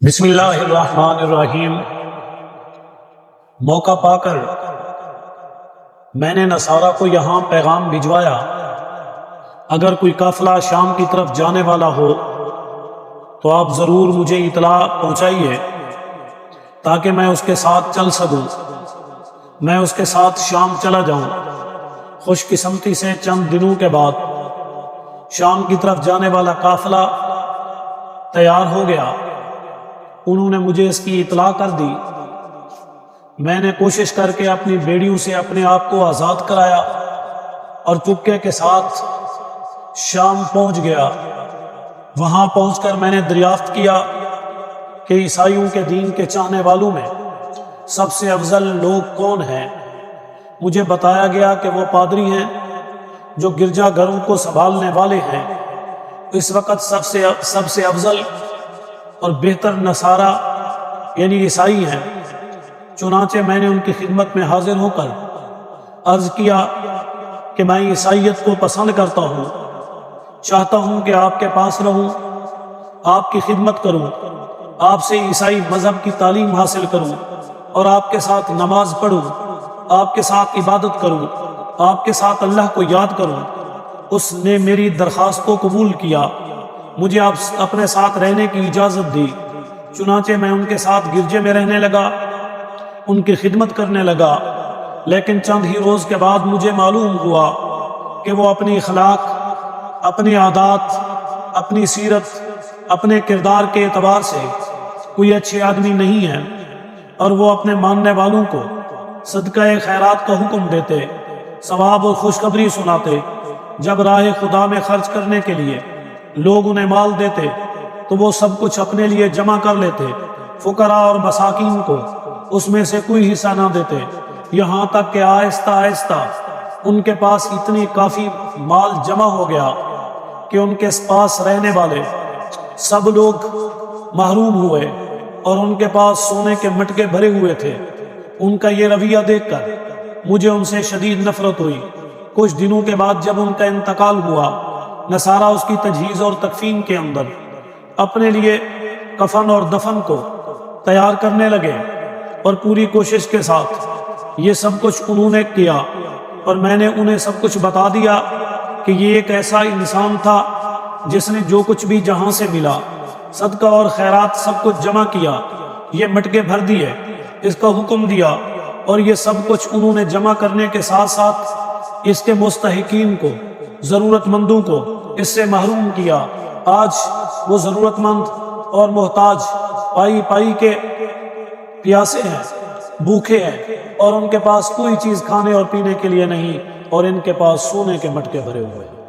بسم اللہ الرحمن الرحیم۔ موقع پا کر میں نے نصارہ کو یہاں پیغام بھجوایا، اگر کوئی قافلہ شام کی طرف جانے والا ہو تو آپ ضرور مجھے اطلاع پہنچائیے تاکہ میں اس کے ساتھ چل سکوں۔ میں اس کے ساتھ شام چلا جاؤں۔ خوش قسمتی سے چند دنوں کے بعد شام کی طرف جانے والا قافلہ تیار ہو گیا۔ انہوں نے مجھے اس کی اطلاع کر دی۔ میں نے کوشش کر کے اپنی بیڑیوں سے اپنے آپ کو آزاد کرایا اور چپکے کے ساتھ شام پہنچ گیا۔ وہاں پہنچ کر میں نے دریافت کیا کہ عیسائیوں کے دین کے چاہنے والوں میں سب سے افضل لوگ کون ہیں۔ مجھے بتایا گیا کہ وہ پادری ہیں جو گرجا گھروں کو سنبھالنے والے ہیں۔ اس وقت سب سے افضل اور بہتر نصارہ یعنی عیسائی ہیں۔ چنانچہ میں نے ان کی خدمت میں حاضر ہو کر عرض کیا کہ میں عیسائیت کو پسند کرتا ہوں، چاہتا ہوں کہ آپ کے پاس رہوں، آپ کی خدمت کروں، آپ سے عیسائی مذہب کی تعلیم حاصل کروں اور آپ کے ساتھ نماز پڑھوں، آپ کے ساتھ عبادت کروں، آپ کے ساتھ اللہ کو یاد کروں۔ اس نے میری درخواست کو قبول کیا، مجھے اپنے ساتھ رہنے کی اجازت دی۔ چنانچہ میں ان کے ساتھ گرجے میں رہنے لگا، ان کی خدمت کرنے لگا۔ لیکن چند ہی روز کے بعد مجھے معلوم ہوا کہ وہ اپنی اخلاق، اپنی عادات، اپنی سیرت، اپنے کردار کے اعتبار سے کوئی اچھے آدمی نہیں ہے، اور وہ اپنے ماننے والوں کو صدقہ خیرات کا حکم دیتے، ثواب اور خوشخبری سناتے۔ جب راہ خدا میں خرچ کرنے کے لیے لوگ انہیں مال دیتے تو وہ سب کچھ اپنے لیے جمع کر لیتے، فقراء اور مساکین کو اس میں سے کوئی حصہ نہ دیتے، یہاں تک کہ آہستہ آہستہ ان کے پاس اتنی کافی مال جمع ہو گیا کہ ان کے پاس رہنے والے سب لوگ محروم ہوئے اور ان کے پاس سونے کے مٹکے بھرے ہوئے تھے۔ ان کا یہ رویہ دیکھ کر مجھے ان سے شدید نفرت ہوئی۔ کچھ دنوں کے بعد جب ان کا انتقال ہوا، نصارہ اس کی تجہیز اور تکفین کے اندر اپنے لیے کفن اور دفن کو تیار کرنے لگے، اور پوری کوشش کے ساتھ یہ سب کچھ انہوں نے کیا، اور میں نے انہیں سب کچھ بتا دیا کہ یہ ایک ایسا انسان تھا جس نے جو کچھ بھی جہاں سے ملا صدقہ اور خیرات سب کچھ جمع کیا، یہ مٹکے بھر دیے، اس کا حکم دیا، اور یہ سب کچھ انہوں نے جمع کرنے کے ساتھ ساتھ اس کے مستحقین کو، ضرورت مندوں کو اس سے محروم کیا۔ آج وہ ضرورت مند اور محتاج پائی پائی کے پیاسے ہیں، بھوکے ہیں، اور ان کے پاس کوئی چیز کھانے اور پینے کے لیے نہیں، اور ان کے پاس سونے کے مٹکے بھرے ہوئے ہیں۔